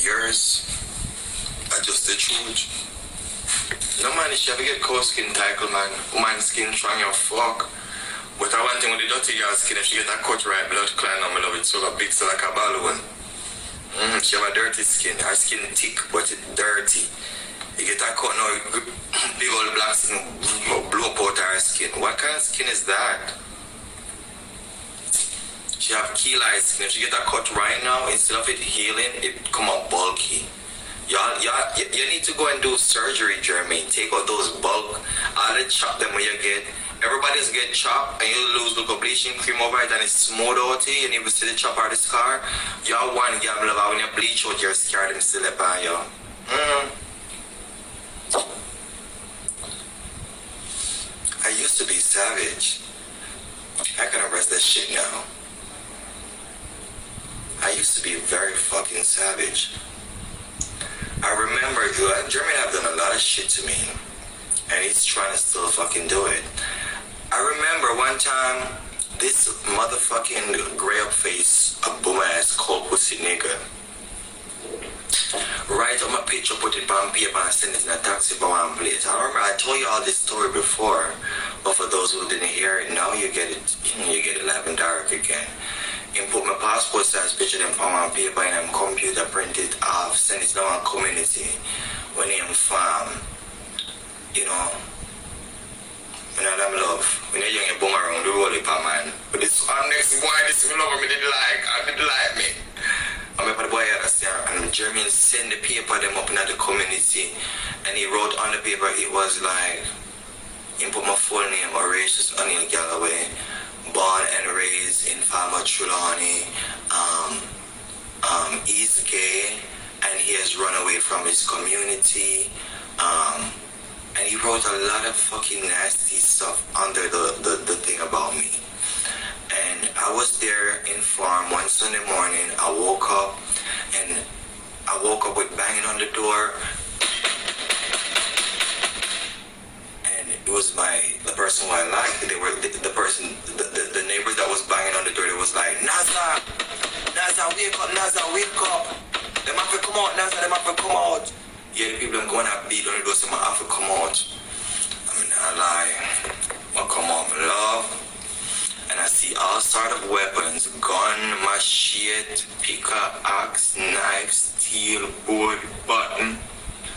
years. I just the truth. No man, if you ever get cold skin title, man, woman skin strong your fuck. But I one thing with the dirty girl skin, if she get a cut right, blood clan, I love it so big, so like a balloon. She have a dirty skin, her skin thick, but it's dirty. You get a cut now, big old black skin, blow up out her skin. What kind of skin is that? She have key light skin. If she get a cut right now, instead of it healing, it come out bulky. Y'all, you need to go and do surgery, Jermaine. Take out those bulk, all the chop them when you get. Everybody's get chopped and you lose the bleaching cream over it and it's smooth out here and you will see the chop out the scar. Y'all want to get love when you bleach out your scar, them still up on you. I used to be savage. I can arrest that shit now. I used to be very fucking savage. I remember, Jermaine have done a lot of shit to me, and he's trying to still fucking do it. I remember one time, this motherfucking grey up face, a boom ass cold pussy nigga, write on my picture, put it on paper and send it in a taxi for one place. I remember I told you all this story before, but for those who didn't hear it, now you get it, you get it live and dark again. And put my passport size picture them on one paper and I'm computer print it off, send it to our community when I'm farm. You know, when I love, when you're young, you boom around the road, man. But this next boy, this love me, didn't like me. I remember the boy and Jermaine sent the paper them up in the community and he wrote on the paper, it was like, he put my full name, Horatius O'Neal Galloway, born and raised in Farmer Trelawney, he's gay and he has run away from his community, and he wrote a lot of fucking nasty stuff under the thing about me. And I was there in farm one Sunday morning. I woke up with banging on the door, and it was the person who I liked. They were the neighbors that was banging on the door. They was like, Naza, wake up. Them have to come out, Naza, them have to come out. Yeah, the people I'm going to beat on the door, so I have to come out. I mean, I lie. I come out, my love. And I see all sort of weapons, gun, machete, picker, axe, knife, steel, board, button,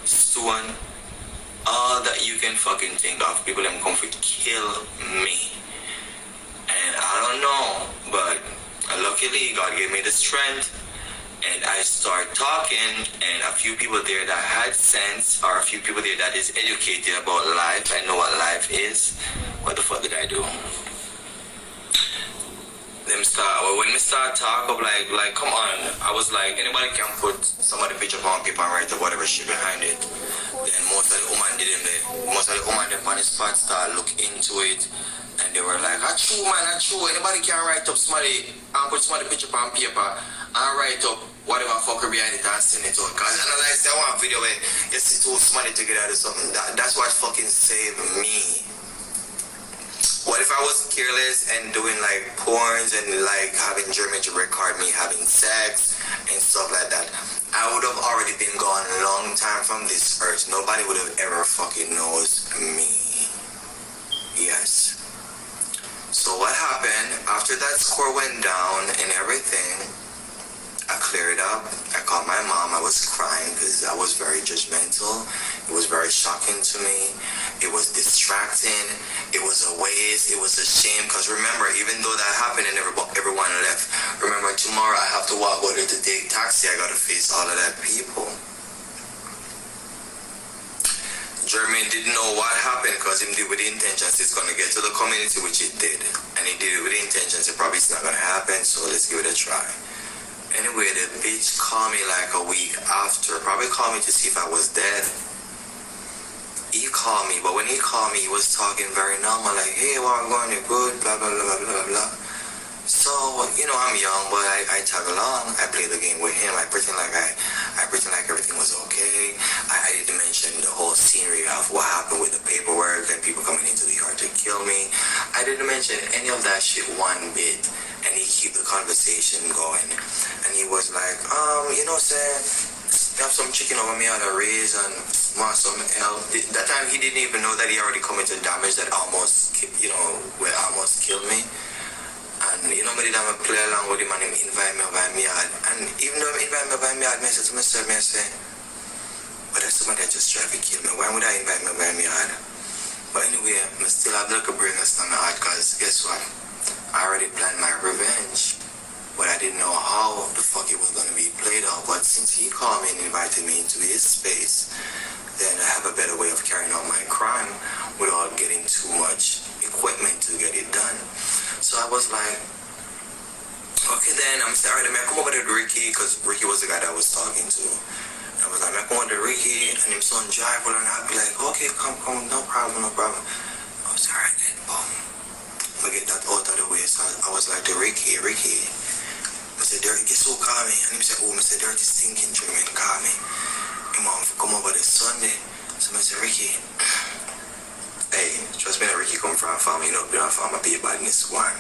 stone, all that you can fucking think of. People them come to kill me. And I don't know, but luckily God gave me the strength. And I start talking, and a few people there that had sense, or a few people there that is educated about life and know what life is. What the fuck did I do? When we start talk of like come on, I was like, anybody can put some of the picture on paper and write whatever shit behind it. Then most of the women on the spot start look into it, and they were like, "Ah, true man, ah, true. Anybody can write up somebody and put some of the picture on paper and write up whatever fucker behind it and send it out." Cause analyze that one video where you see two somebody together or something. That's what fucking saved me. What if I was careless and doing like porns and like having Jermaine to record me having sex and stuff like that? I would have already been gone a long time from this earth. Nobody would have ever fucking knows me. Yes. So what happened after that score went down and everything? I cleared up. I called my mom. I was crying because I was very judgmental. It was very shocking to me. It was distracting. It was a waste. It was a shame. Because remember, even though that happened and everyone left, remember tomorrow I have to walk over to take taxi. I got to face all of that people. Jermaine didn't know what happened because he did with the intentions it's going to get to the community, which it did. And he did it with the intentions it probably is not going to happen. So let's give it a try. Anyway, the bitch called me like a week after. Probably called me to see if I was dead. He called me, but when he called me, he was talking very normal, like, "Hey, well, I'm going, you're good, blah, blah, blah, blah, blah." So, you know, I'm young, but I tag along. I play the game with him. I pretend like everything was okay. I didn't mention the whole scenery of what happened with the paperwork and people coming into the yard to kill me. I didn't mention any of that shit one bit. And he keep the conversation going. And he was like, you know, sir, have some chicken over me had a raise and want some help. That time he didn't even know that he already committed damage that almost, will almost killed me. And me did have a play along with him and him invite me over my yard. And even though he invite me over my yard, I said to myself, I say, but that's somebody that just tried to kill me. Why would I invite me over my yard? But anyway, I still have like a brain that's not my heart because guess what? I already planned my revenge. But I didn't know how the fuck it was going to be played out. But since he called me and invited me into his space, then I have a better way of carrying out my crime without getting too much equipment to get it done. So I was like, okay then, I'm sorry, I come over to Ricky, because Ricky was the guy that I was talking to. I was like, I come over to Ricky, and him son joyful, and I'd be like, okay, come, no problem. I was alright then, boom. I get that out of the way, so I was like to Ricky, I said, Dirty, guess who called me? And he said, I said, Dirty stinking Jermaine called me. He want to come over this Sunday. So I said, Ricky, hey, trust me that Ricky come from a farm, be a farmer, be a badness one.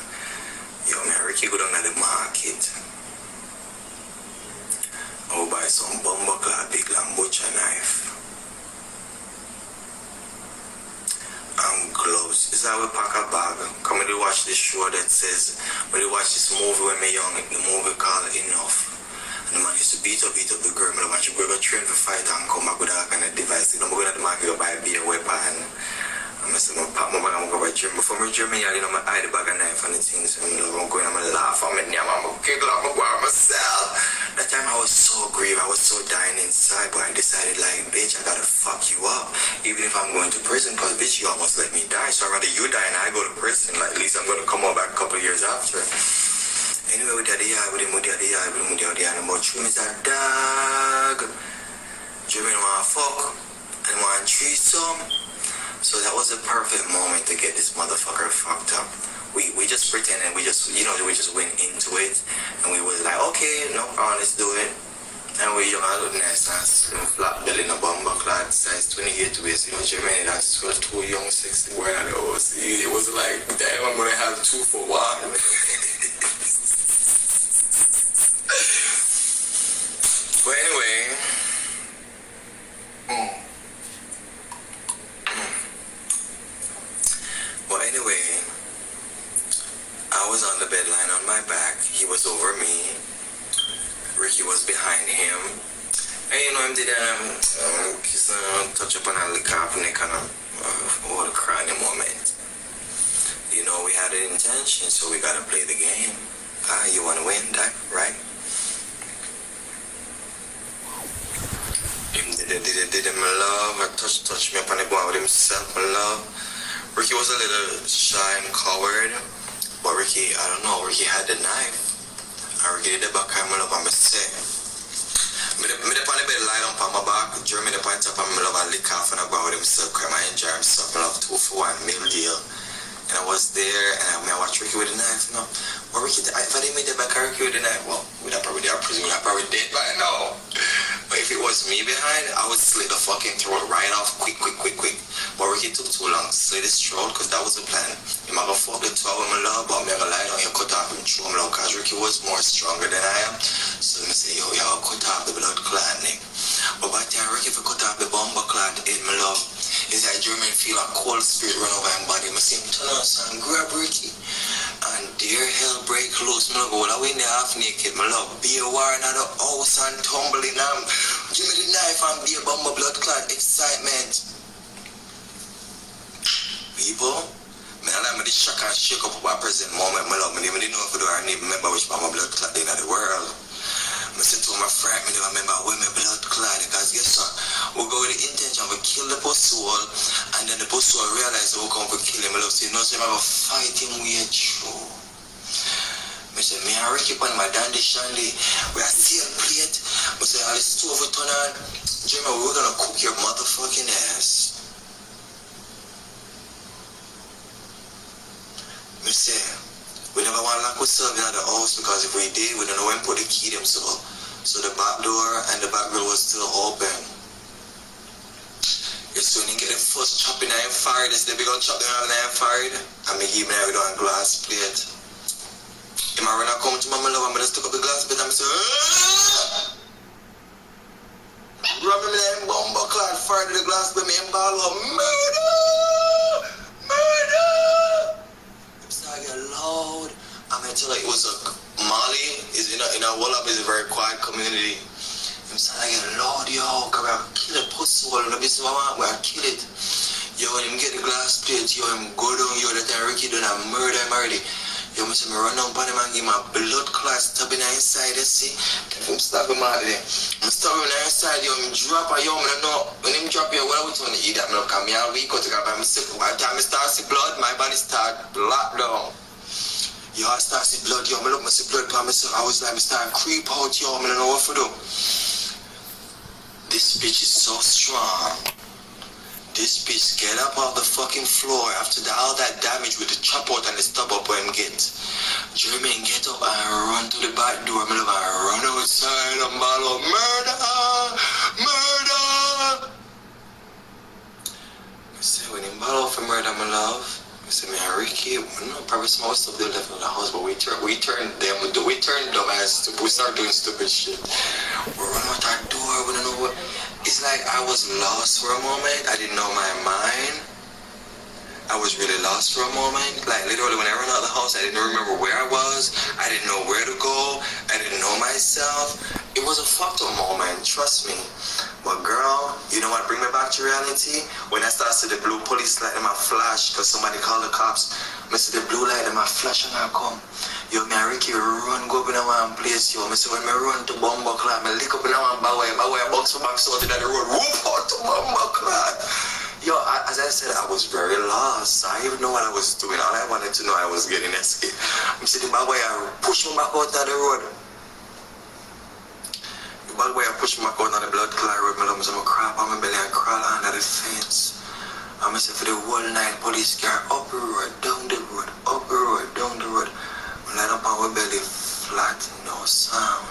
Yo, man, Ricky go down to the market. I will buy some bumbuckle, big long butcher knife. And gloves. This is how we pack a bag. Come and watch this show that says, when you watch this movie when me young, the movie called Enough. And the man used to beat up the girl. I want you to go train for fight and come back with that kind of device. You know, I'm going to the market to buy a beer weapon. I'm going to pack my bag and go buy German. Before me German, I hide the bag of knife and the things. And I'm going to laugh. I'm going to giggle. I'm going to go myself. That time I was so grieved. I was so dying inside. But I decided, like, bitch, I gotta fuck you up. Even if I'm going to prison. Because, bitch, you almost let me die. So I'd rather you die and I go to prison. Like, at least I'm going to come out back a couple of years after. Anyway, with the and about you, Mr. Dog. Jermaine want to fuck. And want to treat some. So that was the perfect moment to get this motherfucker fucked up. We just pretended, we just went into it, and we was like, okay, no problem, let's do it. And we all look nice and slim, flat belly, no bumper clad, size 28 waist, Jermaine, that's 2 young, 60 boy, and it was like, damn, I'm gonna have 2 for 1. But anyway, I was on the bed lying on my back. He was over me. Ricky was behind him. And him did kiss and touch up on a lick off neck and hold a cry in a moment. We had an intention, so we gotta play the game. You wanna win, right? Him did him love, or touch me up on the ground with himself, my love. Ricky was a little shy and coward. But Ricky, I don't know, Ricky had the knife. And Ricky did the back of my love and me say. Me the on the bed lie down on my back, Jermaine the point up and my love and lick off and I go with himself, cry my enjoy himself, my love 2 for 1 meal deal. And I was there and I watched Ricky with the knife, But Ricky, if I didn't meet the back of Ricky with the knife, well, we'd have probably there prison, we'd have probably dead by now. But if it was me behind, I would slit the fucking throat right off quick. But Ricky took too long to slit his throat because that was the plan. You might go fuck the 2 of my love, but I'm gonna lie down, you cut off him through him love because Ricky was more stronger than I am. So let me say, yo, cut off the blood clot, Nick. But by the time Ricky for cut off the bomber clot in my love, it's like Jermaine feel a cold spirit run over his body. I see him turn on and grab Ricky. And dear hell break loose, my love. All I win the half naked, my love. Be a war in the house and tumbling. Give me the knife and be a bomber blood clot. Excitement. People, man, I like me the shock and shake up at present moment, my love. I didn't know if I do or need remember which bomber blood clot in the world. I said to my friend, I never remember when my blood clot, because guess what? We go with the intention of kill the post soul, and then the post soul realize that we come to kill him. I love say, no, so I'm going to fight him way through. I said, me and Ricky on my dandy shandy, we are still plate. I said, all this stove we turn on, Jermaine, we're going to cook your motherfucking ass. I say, we never want to lock ourselves in the house because if we did, we don't know when put the key them so the back door and the back grill was still open. So when you get the first chop in the fire, this the big old chop in the fire, and me give me everything on glass plate. If I when I come to my love, I'm just took up the glass plate and I say, clot fire to the glass by me and ball up, murder! Murder! I'm starting to get loud. I'm gonna tell you, it was a Mali, is in a Wallop is a very quiet community. I'm starting to get loud, yo, cause I kill a pussy wall and a business I want, I kill it. Yo, when him get the glass plate, yo, him go down, yo, that time Ricky done a murder him already. Yo, I say, me run down upon him and give him a blood clot stabbing inside, you see? I'm stabbing him out there. I'm stabbing him inside, yo, him drop a yo, I don't know. When him drop here, what I want to eat that, I come here a week, because by the time I start to see blood, my body start locked down. Yo, I start to see blood, yo, I look, I see blood by myself. I was like, I start creep out, yo, I don't know what to do. This bitch is so strong. This bitch get up off the fucking floor after all that damage with the chop out and the stab up where him get. Jermaine get up and run to the back door. I run outside and ball out, murder! Murder! I say, when him ball out for murder, my love, I say, man, Ricky, no, probably some more stuff they left in the house, but we turned them as we start doing stupid shit. We run out that door, we don't know what. It's like I was lost for a moment. I didn't know my mind. I was really lost for a moment. Like literally when I ran out of the house, I didn't remember where I was. I didn't know where to go. I didn't know myself. It was a fucked up moment, trust me. But girl, you know what bring me back to reality? When I started to see the blue police light in my flash, because somebody called the cops. I see the blue light in my flash and I come. Yo, me and Ricky run go up in one place, yo. I say when me run to Bumbo Clan, me lick up in one byway, box for back out in the road, whoop out to Bumbo Clan. Yo, as I said, I was very lost. I didn't even know what I was doing. All I wanted to know, I was getting escape. I'm sitting byway, I push me back out on the road. The byway, I push me back out on the blood clot road. My lungs, I'm a crap on my belly and crawl under the fence. I'm say for the whole night, police car up the road, down the road, up the road, down the road. Line up on my belly, flat, no sound.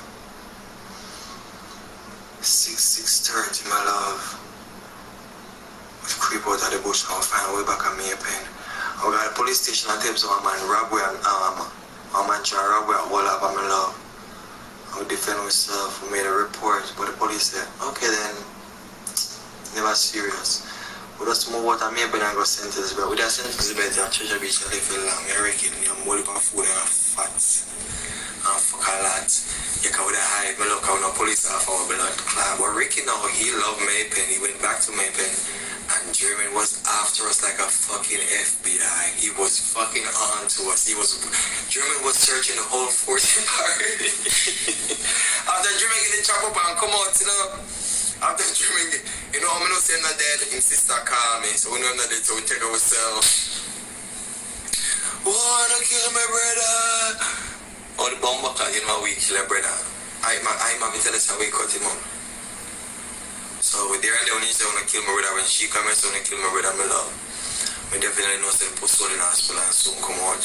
6:30, my love. We creep out of the bush and we find a way back on me a pen. I got a police station and tapes of a man rob where a man try to rob where I hold up on my love. I would defend myself, we made a report, but the police said, okay then, never serious. We just move out of me and go sentence, but we just sentence the bed and treasure beach and live long. You're raking, you're more of food and fat. And fuck a lot. You can with a hide, me look out no police off our blood clot. But Ricky now, he loved Maypen, he went back to Maypen. And Jermaine was after us like a fucking FBI. He was fucking on to us. Jermaine was searching the whole 40 party. After Jermaine get the chop up and come out, you know. After Jermaine, you know, I'm not saying that dead, his sister call me, so we know that dead, so we take ourselves. Wanna kill my brother? Oh, the bomb back, you know, we kill our brother. I'm going to tell us how we cut him up. So with the early when he said wanna kill my brother, when she come and say wanna kill my brother, my love. We definitely know that the pussy in the hospital and soon come out.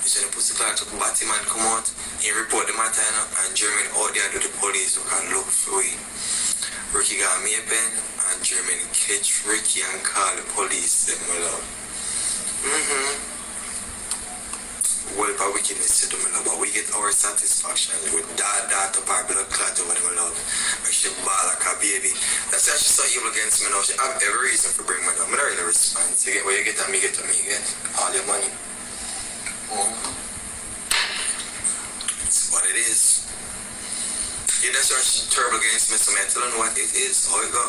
He said the pussy clock took a batty man come out, he report the matter and Jermaine out there to the police who can look for it. Ricky got me a pen and Jermaine catch Ricky and call the police, my love. Well, by wickedness to my love, but we get our satisfaction with that up our blood clot over my love. Like she ball like a baby. That's why she's so evil against me now. She have every reason for bring me down. I don't really respond. You get what you get at me, get all your money. It's what it is. Yeah, that's why she's terrible against me, so I tell her what it is, how it go.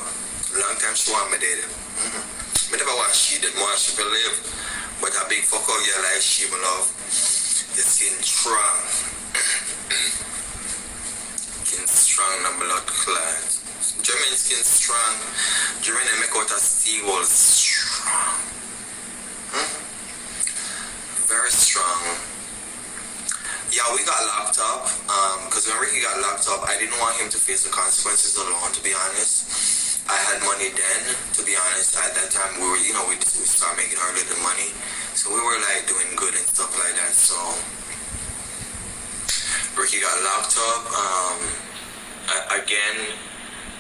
Long time she want me dead. I never want she did more she believe. But a big fuck out girl like she, my love. The skin strong. Skin strong and blood clot. Jermaine skin strong. Jermaine make out a steel wall strong. Very strong. Yeah, we got locked up. Because when Ricky got locked up, I didn't want him to face the consequences alone, to be honest. I had money then, to be honest. At that time, we were, we started making our little money. So we were like doing good and stuff like that. So Ricky got locked up. Again,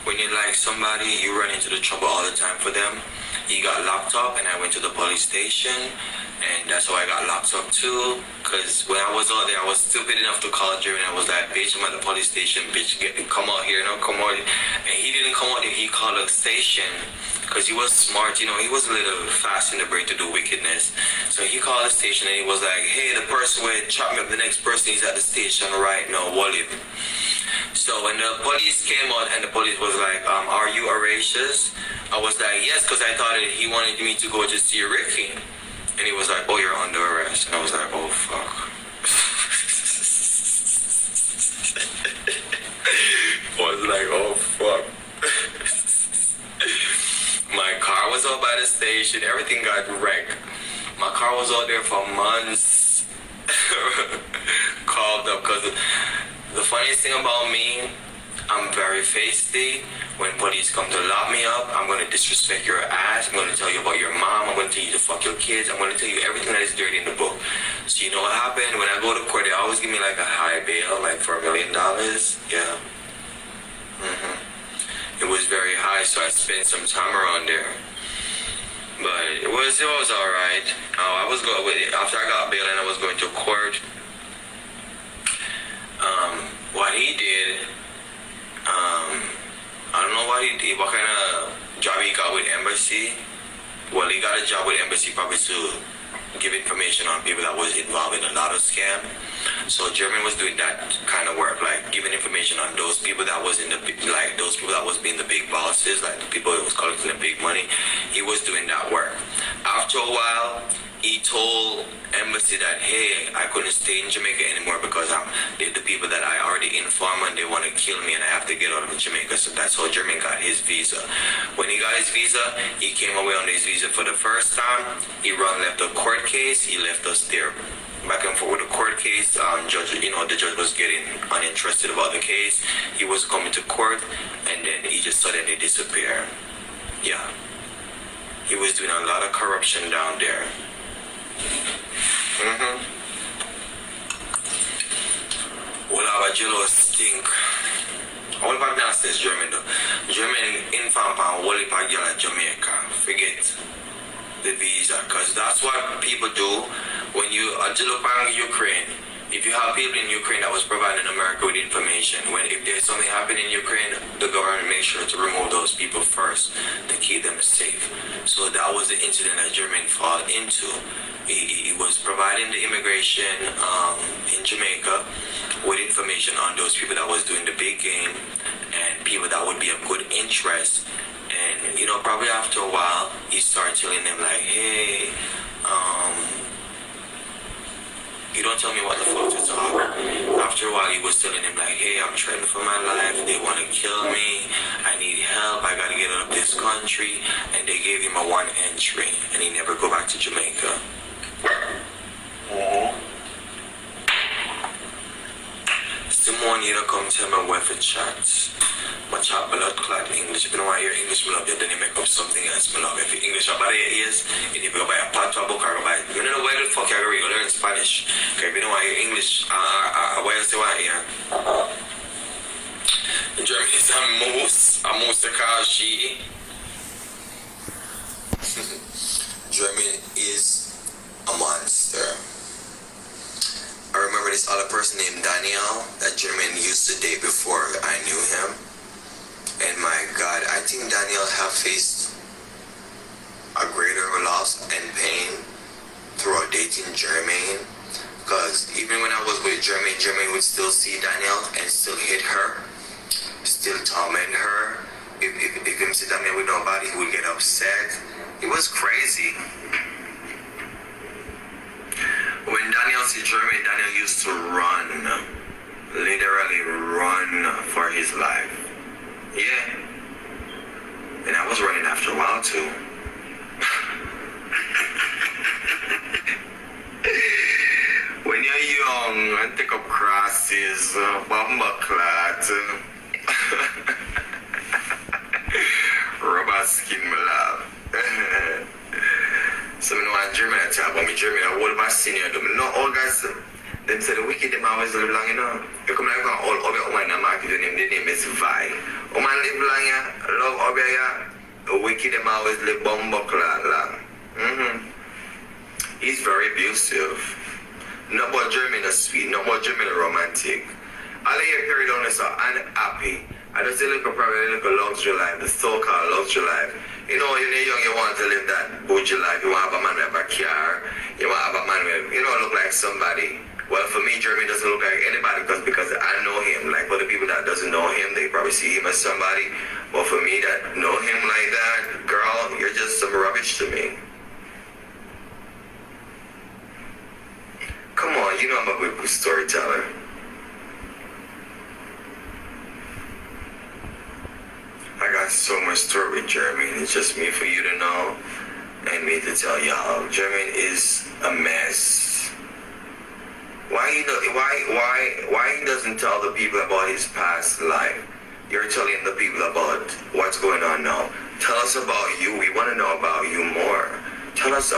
when you like somebody, you run into the trouble all the time for them. He got locked up and I went to the police station. And that's how I got locked up too. Because when I was out there, I was stupid enough to call Jermaine. I was like, bitch, I'm at the police station. Bitch, come out here, come out. And he didn't come out here. he called a station because he was smart, you know, he was a little fast in the brain to do wickedness. So he called the station and he was like, hey, the person will chop me up, the next person is at the station right now, Wally. So when the police came out and the police was like, are you a racist? I was like, yes, because I thought he wanted me to go to see Ricky. And he was like, oh, you're under arrest. And I was like, oh, fuck. I was like, oh, fuck. My car was out by the station. Everything got wrecked. My car was out there for months. Called up because the funniest thing about me, I'm very feisty. When police come to lock me up, I'm going to disrespect your ass. I'm going to tell you about your mom. I'm going to tell you to fuck your kids. I'm going to tell you everything that is dirty in the book. So you know what happened? When I go to court, they always give me like a high bail, like for $1 million. Yeah. It was very high, so I spent some time around there. But it was all right. After I got bail and I was going to court, what he did, I don't know what he did, what kind of job he got with embassy. Well, he got a job with embassy probably to give information on people that was involved in a lotto scam. So Jermaine was doing that kind of work, like giving information on those people that was in the like those people that was being the big bosses, like the people that was collecting the big money. He was doing that work. After a while, he told embassy that, hey, I couldn't stay in Jamaica anymore because the people that I already informed and they want to kill me and I have to get out of Jamaica. So that's how Jermaine got his visa. When he got his visa, he came away on his visa for the first time. He left a court case. He left us there back and forth with the court case. The judge was getting uninterested about the case. He was coming to court and then he just suddenly disappeared. Yeah. He was doing a lot of corruption down there. Well, our jello stink. All about that says Jermaine though. Jermaine inform on all about girl at Jamaica. Forget the visa, because that's what people do when you look on Ukraine. If you have people in Ukraine that was providing America with information, if there's something happening in Ukraine, the government makes sure to remove those people first to keep them safe. So that was the incident that Jermaine fell into. He was providing the immigration in Jamaica with information on those people that was doing the big game and people that would be of good interest. And, probably after a while, he started telling them like, hey, you don't tell me what the fuck to talk. After a while, he was telling him like, hey, I'm threatened for my life. They want to kill me. I need help. I got to get out of this country. And they gave him a 1 entry. And he never go back to Jamaica. Simone, you don't come tell me where for chat. My chat blood clot English. If you don't want to hear English, my love, then you make up something else, my love. If you English about your ears, and if you go buy a pot or a book or buy, you don't know where the fuck you're going to learn Spanish. Okay, if you don't want to hear English, what else do you want to hear? In Germany, it's a moose to call she. Jermaine is a monster. I remember this other person named Daniel that Jermaine used to date before I knew him. And my God, I think Daniel have faced a greater loss and pain throughout dating Jermaine. Because even when I was with Jermaine, Jermaine would still see Daniel and still hit her, still torment her. If him see Daniel with nobody, he would get upset. It was crazy. When Daniel see Jermaine, Daniel used to run, literally run for his life. Yeah. And I was running after a while too. When you're young and take up crosses, bomba clot, rubber skin, my love. So I know I'm Jermaine, I talk about me Jermaine, I hold my senior, I don't know all guys, them say the wicked, them always live long, You come like all over the market, the name is Vi. Man live long, yeah, love over here, the wicked, them always live bumbuckler long. He's very abusive. Not about Jermaine is sweet, not about Jermaine romantic. All of your period on is unhappy. I just live a luxury life, the so-called luxury life. You know, when you're young, you want to live that bougie life. You want to have a man with a car. You want to have a man with, you know, look like somebody. Well, for me, Jermaine doesn't look like anybody because I know him. Like, for the people that doesn't know him, they probably see him as somebody. But for me that know him like that, girl, you're just some rubbish to me. Come on, you know I'm a good storyteller. I got so much story with Jermaine. It's just me for you to know and me to tell y'all. Jermaine is a mess. Why he doesn't tell the people about his past life? You're telling the people about what's going on now. Tell us about you. We want to know about you more. Tell us about